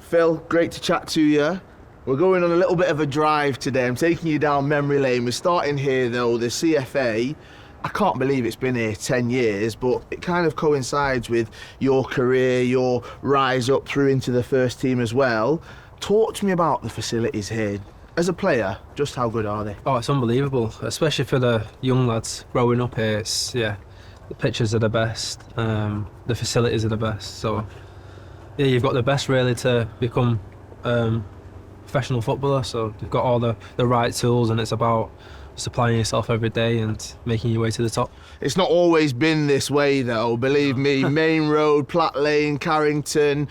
Phil, great to chat to you. We're going on a little bit of a drive today. I'm taking you down memory lane. We're starting here though, the CFA. I can't believe it's been here 10 years, but it kind of coincides with your career, your rise up through into the first team as well. Talk to me about the facilities here. As a player, just how good are they? Oh, it's unbelievable, especially for the young lads growing up here. The pitches are the best, the facilities are the best. So, yeah, you've got the best really to become professional footballer. So you've got all the right tools, and it's about supplying yourself every day and making your way to the top. It's not always been this way though, believe me. Main Road, Platt Lane, Carrington.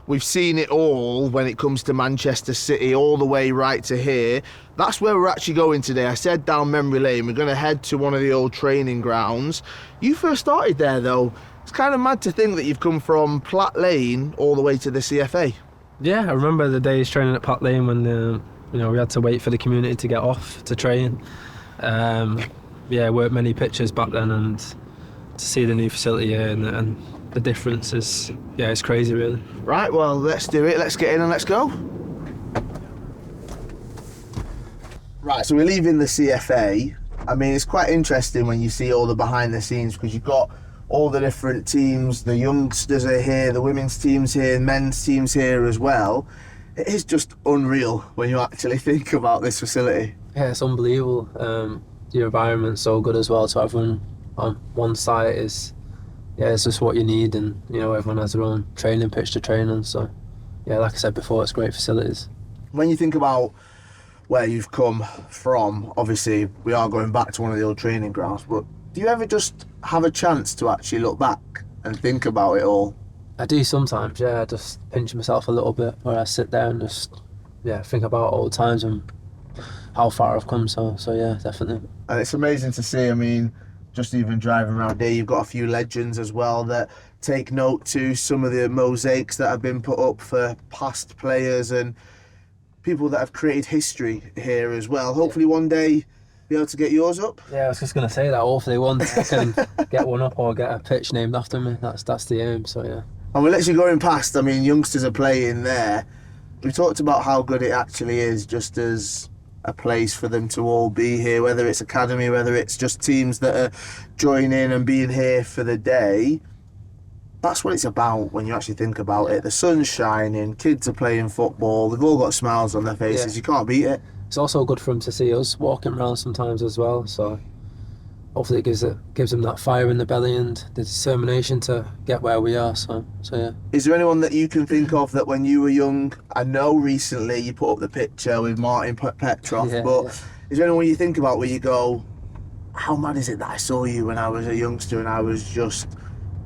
We've seen it all when it comes to Manchester City, all the way right to here. That's where we're actually going today. I said down memory lane, we're going to head to one of the old training grounds. You first started there though. It's kind of mad to think that you've come from Platt Lane all the way to the CFA. Yeah, I remember the days training at Platt Lane when we had to wait for the community to get off to train. Weren't many pitches back then, and to see the new facility here and the difference is, it's crazy really. Right, well, let's do it. Let's get in and let's go. Right, so we're leaving the CFA. I mean, it's quite interesting when you see all the behind the scenes, because you've got all the different teams, the youngsters are here, the women's team's here, men's team's here as well. It is just unreal when you actually think about this facility. Yeah, it's unbelievable. The environment's so good as well, so everyone on one site is, it's just what you need, and everyone has their own training pitch to train on. So, like I said before, it's great facilities. When you think about where you've come from, obviously we are going back to one of the old training grounds, but do you ever just have a chance to actually look back and think about it all? I do sometimes, I just pinch myself a little bit, where I sit there and just, think about old times and how far I've come. So yeah, definitely. And it's amazing to see. I mean, just even driving around here, you've got a few legends as well that take note to some of the mosaics that have been put up for past players and people that have created history here as well. Hopefully one day be able to get yours up. Yeah, I was just going to say that. Hopefully one day I can get one up or get a pitch named after me. That's the aim, so yeah. And we're literally going past, I mean, youngsters are playing there. We talked about how good it actually is just as a place for them to all be here, whether it's academy, whether it's just teams that are joining and being here for the day. That's what it's about when you actually think about it. The sun's shining, kids are playing football, they've all got smiles on their faces. You can't beat it. It's also good for them to see us walking around sometimes as well, so hopefully it gives them that fire in the belly and the determination to get where we are. So yeah. Is there anyone that you can think of that when you were young, I know recently you put up the picture with Martin Petrov, is there anyone you think about where you go, how mad is it that I saw you when I was a youngster and I was just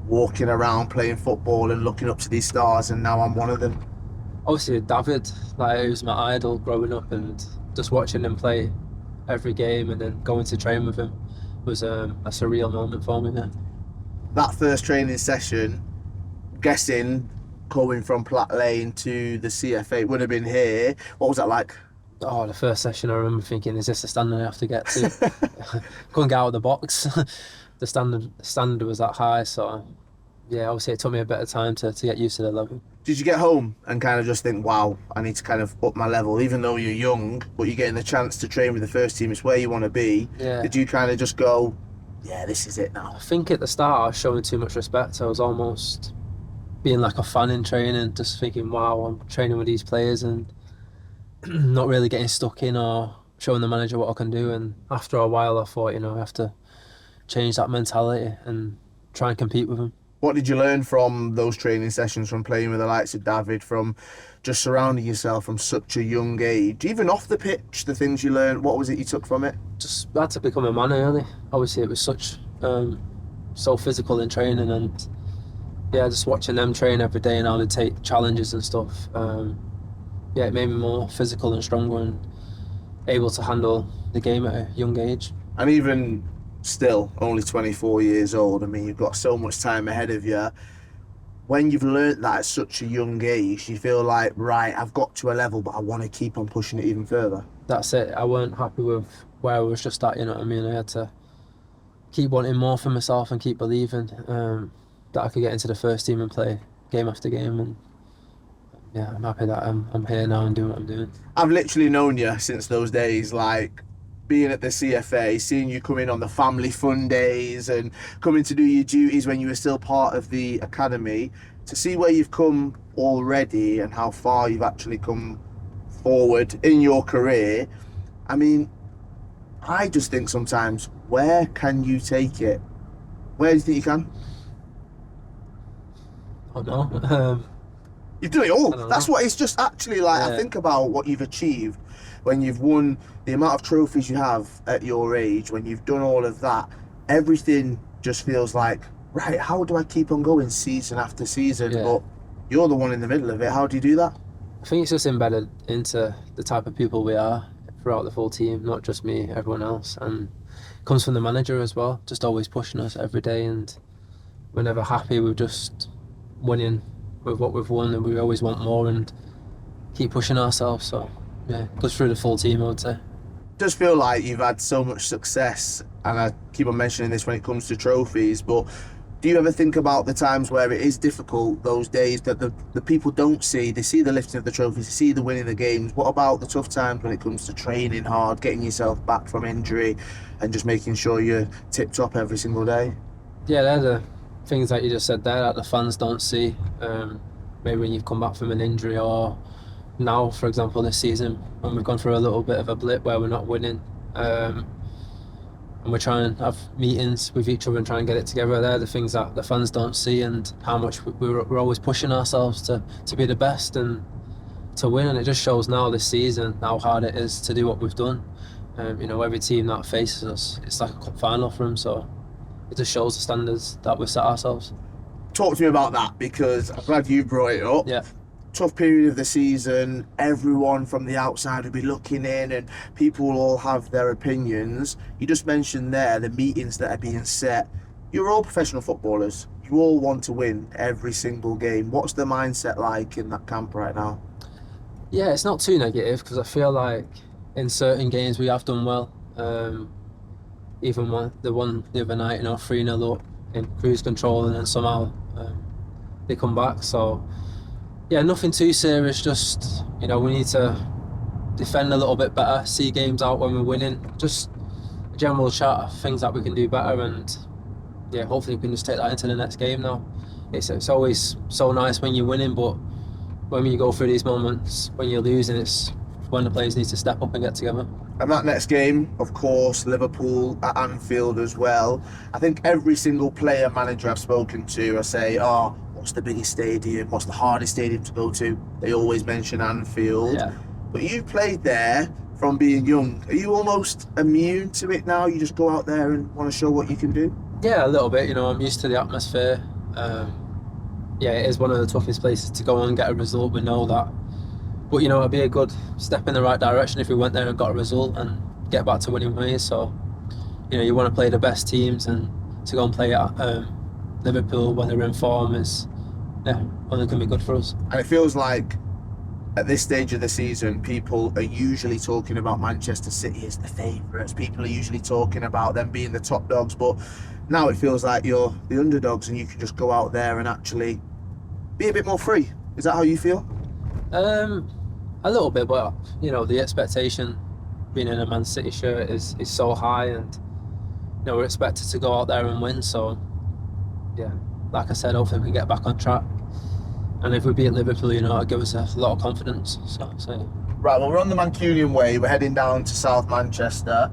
walking around playing football and looking up to these stars, and now I'm one of them? Obviously David, he was my idol growing up, and just watching him play every game and then going to train with him was a surreal moment for me. Yeah. That first training session, guessing coming from Platt Lane to the CFA, would have been here. What was that like? Oh, the first session I remember thinking, is this the standard I have to get to? Couldn't get out of the box. The standard was that high, so yeah, obviously it took me a bit of time to get used to the level. Did you get home and kind of just think, wow, I need to kind of up my level, even though you're young, but you're getting the chance to train with the first team, it's where you want to be? Yeah. Did you kind of just go, yeah, this is it now? I think at the start I was showing too much respect. I was almost being like a fan in training, just thinking, wow, I'm training with these players, and not really getting stuck in or showing the manager what I can do. And after a while I thought, I have to change that mentality and try and compete with them. What did you learn from those training sessions, from playing with the likes of David, from just surrounding yourself from such a young age? Even off the pitch, the things you learned, what was it you took from it? Just had to become a man early. Obviously it was so physical in training, and just watching them train every day and how they take challenges and stuff. It made me more physical and stronger and able to handle the game at a young age. And even still, only 24 years old, I mean, you've got so much time ahead of you. When you've learnt that at such a young age, you feel like, right, I've got to a level, but I want to keep on pushing it even further. That's it. I weren't happy with where I was just at, you know what I mean? I had to keep wanting more for myself and keep believing that I could get into the first team and play game after game. And yeah, I'm happy that I'm here now and doing what I'm doing. I've literally known you since those days, like being at the CFA, seeing you come in on the family fun days and coming to do your duties when you were still part of the academy. To see where you've come already and how far you've actually come forward in your career, I mean, I just think sometimes, where can you take it? Where do you think you can? I don't know. You've done it all. I don't That's know. what it's just actually like. I Yeah. think about what you've achieved when you've won the amount of trophies you have at your age, when you've done all of that, everything just feels like, right, how do I keep on going season after season? Yeah. But you're the one in the middle of it. How do you do that? I think it's just embedded into the type of people we are throughout the full team, not just me, everyone else. And it comes from the manager as well, just always pushing us every day. And we're never happy with just winning with what we've won, and we always want more and keep pushing ourselves. So, yeah, it goes through the full team, I would say. Does feel like you've had so much success, and I keep on mentioning this when it comes to trophies, but do you ever think about the times where it is difficult, those days that the people don't see? They see the lifting of the trophies, they see the winning the games. What about the tough times when it comes to training hard, getting yourself back from injury, and just making sure you're tip-top every single day? Yeah, they're the things that you just said there that the fans don't see. Maybe when you've come back from an injury, or now, for example, this season, when we've gone through a little bit of a blip where we're not winning. And we're trying to have meetings with each other and try and get it together. They're the things that the fans don't see, and how much we're always pushing ourselves to be the best and to win. And it just shows now this season how hard it is to do what we've done. Every team that faces us, it's like a cup final for them. So it just shows the standards that we've set ourselves. Talk to me about that, because I'm glad you brought it up. Yeah. Tough period of the season, everyone from the outside will be looking in and people will all have their opinions. You just mentioned there the meetings that are being set. You're all professional footballers. You all want to win every single game. What's the mindset like in that camp right now? Yeah, it's not too negative, because I feel like in certain games we have done well. Even the one the other night, 3-0 up in cruise control, and then somehow they come back. So yeah, nothing too serious. Just we need to defend a little bit better, see games out when we're winning. Just a general chat of things that we can do better, and yeah, hopefully we can just take that into the next game now. It's always so nice when you're winning, but when you go through these moments when you're losing, it's when the players need to step up and get together. And that next game, of course, Liverpool at Anfield as well. I think every single player, manager I've spoken to, I say, what's the biggest stadium? What's the hardest stadium to go to? They always mention Anfield. Yeah. But you've played there from being young. Are you almost immune to it now? You just go out there and want to show what you can do? Yeah, a little bit. I'm used to the atmosphere. Yeah, it is one of the toughest places to go and get a result. We know that. But, it'd be a good step in the right direction if we went there and got a result and get back to winning ways. So, you want to play the best teams, and to go and play at Liverpool when they're in form is, only can be good for us. And it feels like at this stage of the season, people are usually talking about Manchester City as the favourites. People are usually talking about them being the top dogs. But now it feels like you're the underdogs and you can just go out there and actually be a bit more free. Is that how you feel? A little bit, but the expectation being in a Man City shirt is so high, and we're expected to go out there and win. So yeah, like I said, hopefully we can get back on track, and if we beat Liverpool, it'll give us a lot of confidence. So Right, well, we're on the Mancunian way. We're heading down to South Manchester.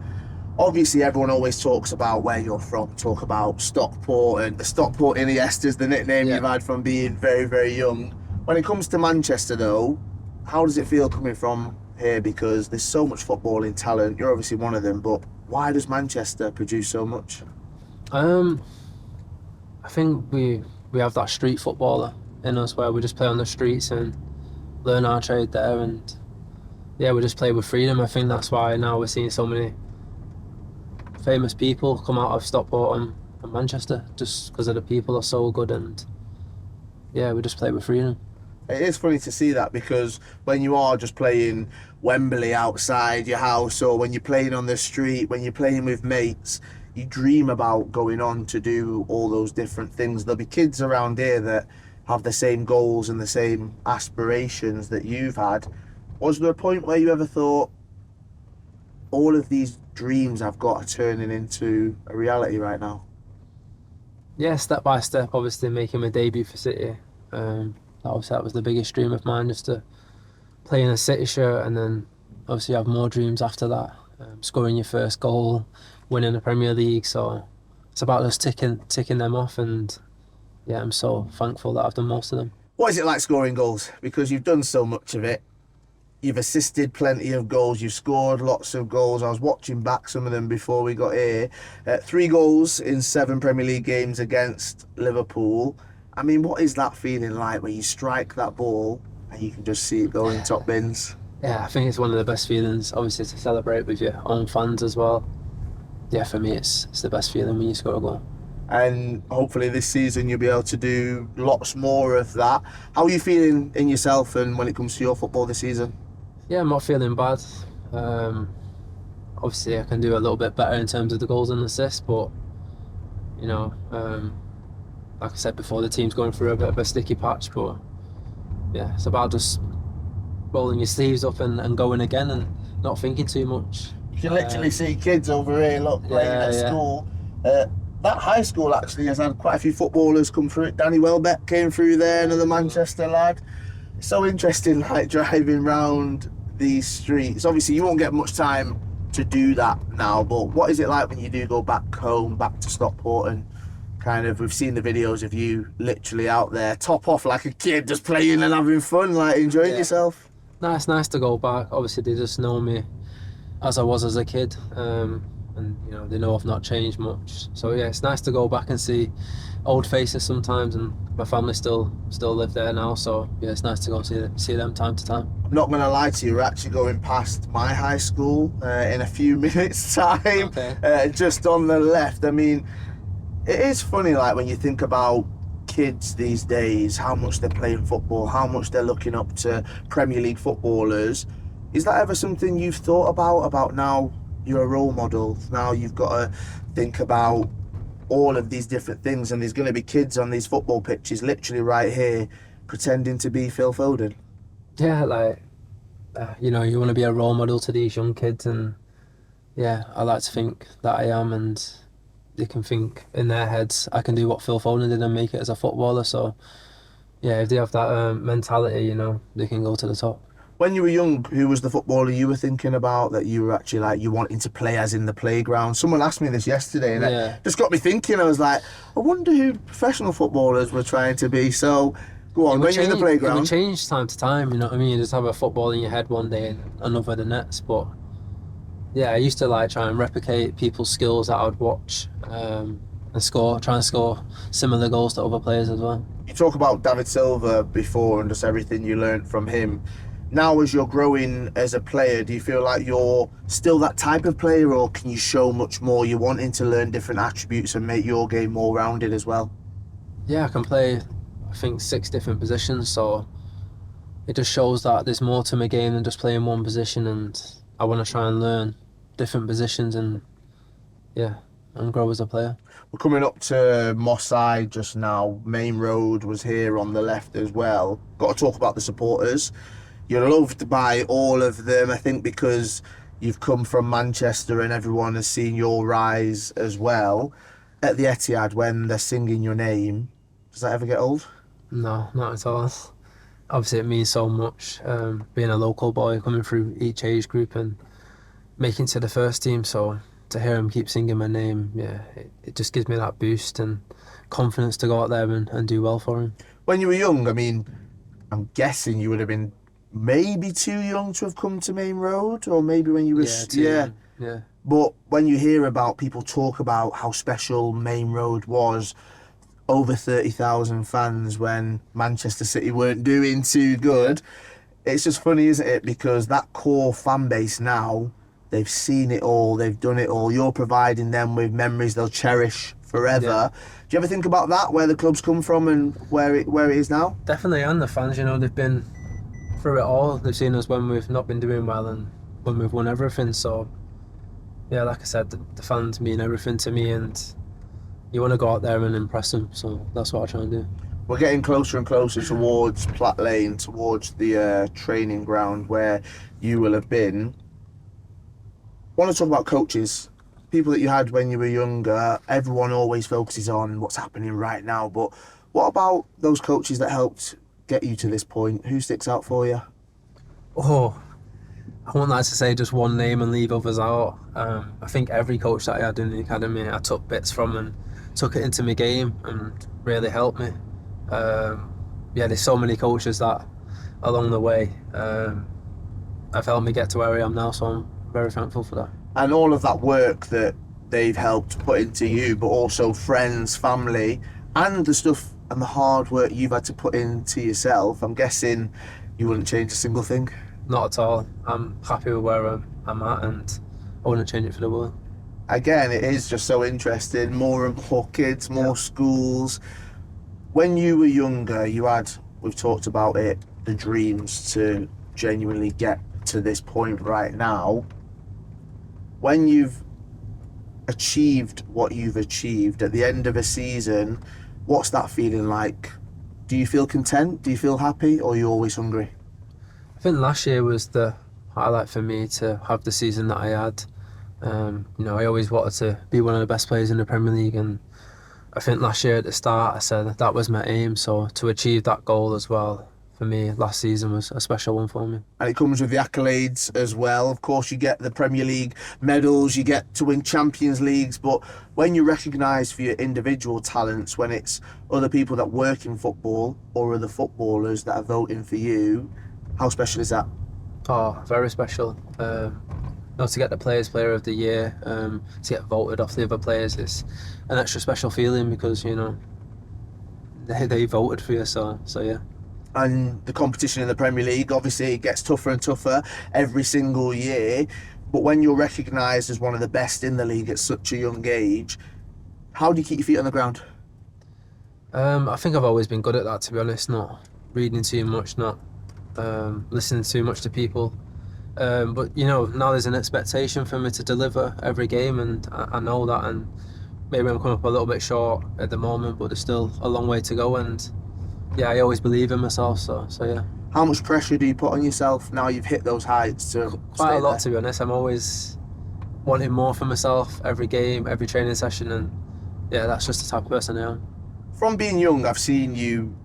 Obviously, everyone always talks about where you're from, talk about Stockport, and the Stockport Iniesta's the nickname you've had from being very, very young. When it comes to Manchester, though, how does it feel coming from here? Because there's so much footballing talent. You're obviously one of them, but why does Manchester produce so much? I think we have that street footballer in us, where we just play on the streets and learn our trade there, and yeah, we just play with freedom. I think that's why now we're seeing so many famous people come out of Stockport and Manchester, just because of the people are so good, and yeah, we just play with freedom. It is funny to see that, because when you are just playing Wembley outside your house, or when you're playing on the street, when you're playing with mates, you dream about going on to do all those different things. There'll be kids around here that have the same goals and the same aspirations that you've had. Was there a point where you ever thought, all of these dreams I've got are turning into a reality right now? Yeah, step by step, obviously making my debut for City. Obviously that was the biggest dream of mine, just to play in a City shirt, and then obviously you have more dreams after that. Scoring your first goal, winning the Premier League. So it's about just ticking them off, and yeah, I'm so thankful that I've done most of them. What is it like scoring goals? Because you've done so much of it. You've assisted plenty of goals. You've scored lots of goals. I was watching back some of them before we got here. 3 goals in 7 Premier League games against Liverpool. I mean, what is that feeling like when you strike that ball and you can just see it go in top bins? Yeah, I think it's one of the best feelings, obviously, to celebrate with your own fans as well. Yeah, for me, it's the best feeling when you score a goal. And hopefully this season you'll be able to do lots more of that. How are you feeling in yourself and when it comes to your football this season? Yeah, I'm not feeling bad. Obviously, I can do a little bit better in terms of the goals and assists, but you know, like I said before, the team's going through a bit of a sticky patch. But yeah, it's about just rolling your sleeves up and going again and not thinking too much. You can literally see kids over here, look, playing at school. That high school actually has had quite a few footballers come through it. Danny Welbeck came through there, another Manchester lad. It's so interesting, like driving round these streets. Obviously, you won't get much time to do that now, but what is it like when you do go back home, back to Stockport, and kind of, we've seen the videos of you literally out there, top off like a kid, just playing and having fun, like enjoying yourself? No, it's nice to go back. Obviously, they just know me as I was as a kid, and you know, they know I've not changed much. So yeah, it's nice to go back and see old faces sometimes, and my family still live there now. So yeah, it's nice to go see them time to time. I'm not going to lie to you, we're actually going past my high school in a few minutes' time, just on the left. I mean, it is funny, like when you think about kids these days, how much they're playing football, how much they're looking up to Premier League footballers. Is that ever something you've thought about now you're a role model, now you've got to think about all of these different things, and there's going to be kids on these football pitches literally right here pretending to be Phil Foden? Yeah, like you know, you want to be a role model to these young kids, and yeah, I like to think that I am, and they can think in their heads I can do what Phil Foden did and make it as a footballer. So yeah, if they have that mentality, you know, they can go to the top. When you were young, who was the footballer you were thinking about that you were actually like, you wanting to play as in the playground? Someone asked me this yesterday, and it just got me thinking. I was like, I wonder who professional footballers were trying to be. So go on, when you're in the playground. It would change time to time, you know what I mean? You just have a football in your head one day and another the next. But yeah, I used to like try and replicate people's skills that I would watch, and try and score similar goals to other players as well. You talk about David Silva before and just everything you learned from him. Now, as you're growing as a player, do you feel like you're still that type of player, or can you show much more? You're wanting to learn different attributes and make your game more rounded as well? Yeah, I can play, I think, 6 different positions, so it just shows that there's more to my game than just playing one position, and I want to try and learn different positions and grow as a player. We're coming up to Moss Side just now. Main Road was here on the left as well. Got to talk about the supporters. You're loved by all of them, I think, because you've come from Manchester and everyone has seen your rise as well. At the Etihad, when they're singing your name, does that ever get old? No, not at all. Obviously, it means so much, being a local boy, coming through each age group and making to the first team. So to hear him keep singing my name, yeah, it just gives me that boost and confidence to go out there and do well for him. When you were young, I mean, I'm guessing you would have been maybe too young to have come to Main Road, or maybe when you were yeah. But when you hear about people talk about how special Main Road was, over 30,000 fans when Manchester City weren't doing too good, it's just funny, isn't it? Because that core fan base now, they've seen it all, they've done it all. You're providing them with memories they'll cherish forever. Do you ever think about that, where the club's come from and where it is now? Definitely, and the fans, you know, they've been through it all. They've seen us when we've not been doing well and when we've won everything. So yeah, like I said, the fans mean everything to me, and you want to go out there and impress them. So that's what I try and do. We're getting closer and closer towards Platt Lane, towards the training ground where you will have been. I want to talk about coaches, people that you had when you were younger. Everyone always focuses on what's happening right now, but what about those coaches that helped get you to this point? Who sticks out for you? Oh, I wouldn't like to say just one name and leave others out. I think every coach that I had in the academy, I took bits from and took it into my game and really helped me. There's so many coaches that along the way have helped me get to where I am now, so I'm very thankful for that. And all of that work that they've helped put into you, but also friends, family, and the stuff and the hard work you've had to put into yourself, I'm guessing you wouldn't change a single thing? Not at all. I'm happy with where I'm at, and I wouldn't change it for the world. Again, it is just so interesting. More and more kids, more schools. When you were younger, you had, we've talked about it, the dreams to genuinely get to this point right now. When you've achieved what you've achieved at the end of a season, what's that feeling like? Do you feel content? Do you feel happy? Or are you always hungry? I think last year was the highlight for me to have the season that I had. I always wanted to be one of the best players in the Premier League, and I think last year at the start I said that was my aim, so to achieve that goal as well, for me last season was a special one for me. And it comes with the accolades as well. Of course, you get the Premier League medals, you get to win Champions Leagues, but when you're recognised for your individual talents, when it's other people that work in football or other footballers that are voting for you, how special is that? Oh, very special. To get the Players Player of the Year, to get voted off the other players, it's an extra special feeling because, they voted for you, so yeah. And the competition in the Premier League, obviously it gets tougher and tougher every single year, but when you're recognised as one of the best in the league at such a young age, how do you keep your feet on the ground? I think I've always been good at that, to be honest, not reading too much, not listening too much to people. But now there's an expectation for me to deliver every game, and I know that, and maybe I'm coming up a little bit short at the moment, but there's still a long way to go, and I always believe in myself, so yeah. How much pressure do you put on yourself now you've hit those heights? Quite a lot, to be honest. I'm always wanting more for myself every game, every training session, and that's just the type of person I am. From being young, I've seen you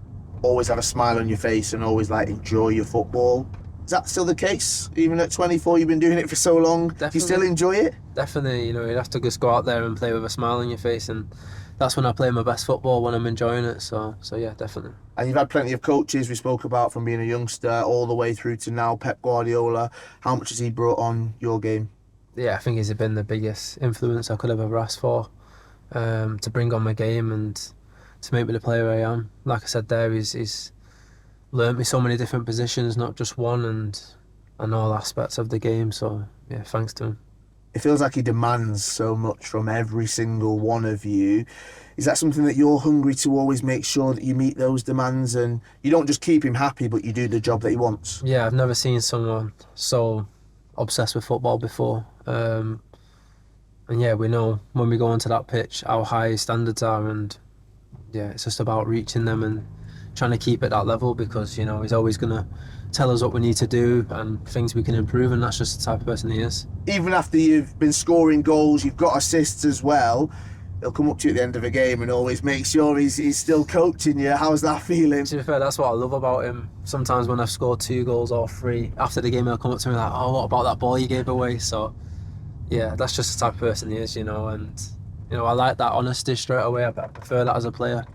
always have a smile on your face and always enjoy your football. Is that still the case? Even at 24, you've been doing it for so long. Definitely. Do you still enjoy it? Definitely. You have to just go out there and play with a smile on your face, and that's when I play my best football, when I'm enjoying it. So yeah, definitely. And you've had plenty of coaches we spoke about from being a youngster all the way through to now. Pep Guardiola, how much has he brought on your game? Yeah, I think he's been the biggest influence I could have ever asked for, to bring on my game and to make me the player I am. Like I said there, he's learnt me so many different positions, not just one, and all aspects of the game. So yeah, thanks to him. It feels like he demands so much from every single one of you. Is that something that you're hungry to always make sure that you meet those demands and you don't just keep him happy, but you do the job that he wants? Yeah, I've never seen someone so obsessed with football before. And we know when we go onto that pitch how high his standards are, and it's just about reaching them and trying to keep at that level, because he's always going to tell us what we need to do and things we can improve, and that's just the type of person he is. Even after you've been scoring goals, you've got assists as well, he'll come up to you at the end of a game and always make sure he's still coaching you. How's that feeling? To be fair, that's what I love about him. Sometimes when I've scored 2 goals or 3, after the game he'll come up to me like, oh, what about that ball you gave away? So yeah, that's just the type of person he is, and I like that honesty straight away. I prefer that as a player.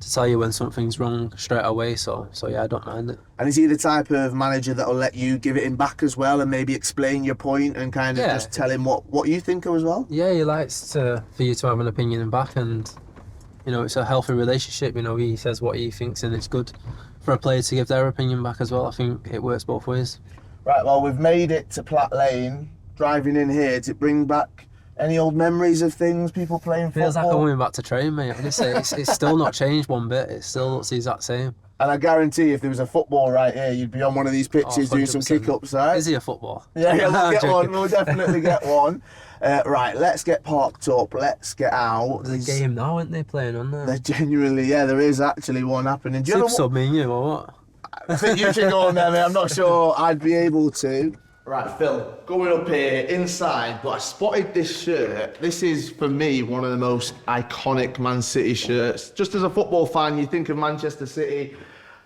To tell you when something's wrong straight away, so yeah, I don't mind it. And is he the type of manager that'll let you give it him back as well and maybe explain your point and kind of just tell him what you think of as well? Yeah, he likes for you to have an opinion back, and it's a healthy relationship. He says what he thinks, and it's good for a player to give their opinion back as well. I think it works both ways. Right, well, we've made it to Platt Lane. Driving in here, did it bring back any old memories of things, people playing football? Feels like I'm coming back to train, mate. Honestly, it's still not changed one bit. It still looks the exact same. And I guarantee if there was a football right here, you'd be on one of these pitches doing some 100%. kick-ups, right? Is he a football? Yeah, we'll get Joking. one. We'll definitely get one. Right, let's get parked up. Let's get out. There's a game now, aren't they playing on there? There genuinely, yeah, there is actually one happening. Do you know Super sub me and you, or what? I think you should go on there, mate. I'm not sure I'd be able to. Right, Phil, going up here inside, but I spotted this shirt. This is, for me, one of the most iconic Man City shirts. Just as a football fan, you think of Manchester City,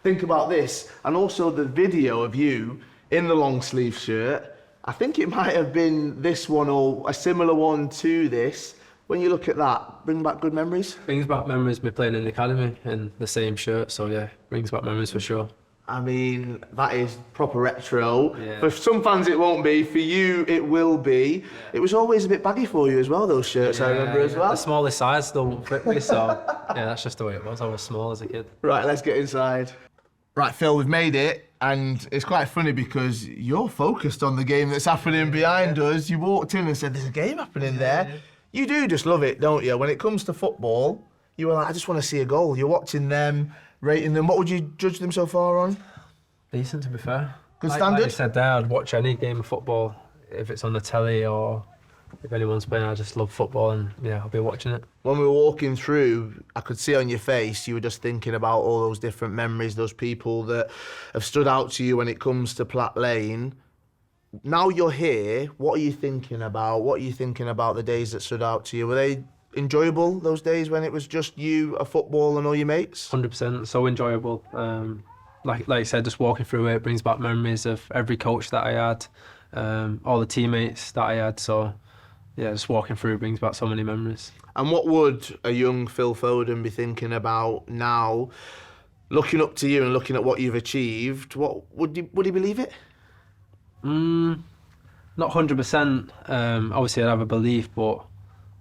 think about this. And also the video of you in the long sleeve shirt. I think it might have been this one or a similar one to this. When you look at that, bring back good memories? Brings back memories of me playing in the academy in the same shirt, so yeah, brings back memories for sure. I mean, that is proper retro. Yeah. For some fans it won't be, for you it will be. Yeah. It was always a bit baggy for you as well, those shirts, I remember as well. The smallest size still won't fit me, so yeah, that's just the way it was. I was small as a kid. Right, let's get inside. Right, Phil, we've made it, and it's quite funny because you're focused on the game that's happening behind us. You walked in and said, there's a game happening there. You do just love it, don't you? When it comes to football, you were like, I just want to see a goal. You're watching them, rating them. What would you judge them so far on? Decent, to be fair. Good standard? Like you said there, I'd watch any game of football, if it's on the telly or if anyone's playing. I just love football, and yeah, I'll be watching it. When we were walking through, I could see on your face you were just thinking about all those different memories, those people that have stood out to you when it comes to Platt Lane. Now you're here, what are you thinking about? What are you thinking about the days that stood out to you? Were they enjoyable, those days when it was just you, a football, and all your mates? 100%, so enjoyable. Like you said, just walking through it brings back memories of every coach that I had, all the teammates that I had. So yeah, just walking through brings back so many memories. And what would a young Phil Foden be thinking about now, looking up to you and looking at what you've achieved? What would he believe it? Not 100%. Obviously, I'd have a belief, but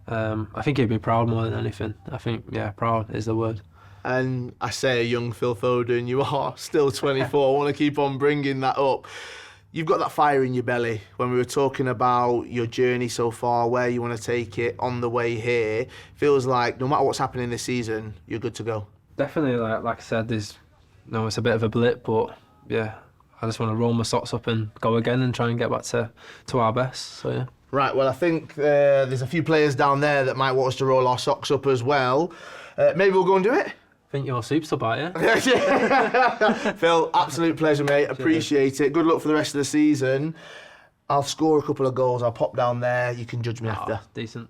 I think he'd be proud more than anything. I think, yeah, proud is the word. And I say a young Phil Foden, you are still 24. I want to keep on bringing that up. You've got that fire in your belly. When we were talking about your journey so far, where you want to take it on the way here, feels like no matter what's happening this season, you're good to go. Definitely, like I said, it's a bit of a blip, but yeah, I just want to roll my socks up and go again and try and get back to our best. So yeah. Right. Well, I think there's a few players down there that might want us to roll our socks up as well. Maybe we'll go and do it. I think you're super sub, aren't you? Phil, absolute pleasure, mate. Appreciate it. Good luck for the rest of the season. I'll score a couple of goals. I'll pop down there. You can judge me after. Decent.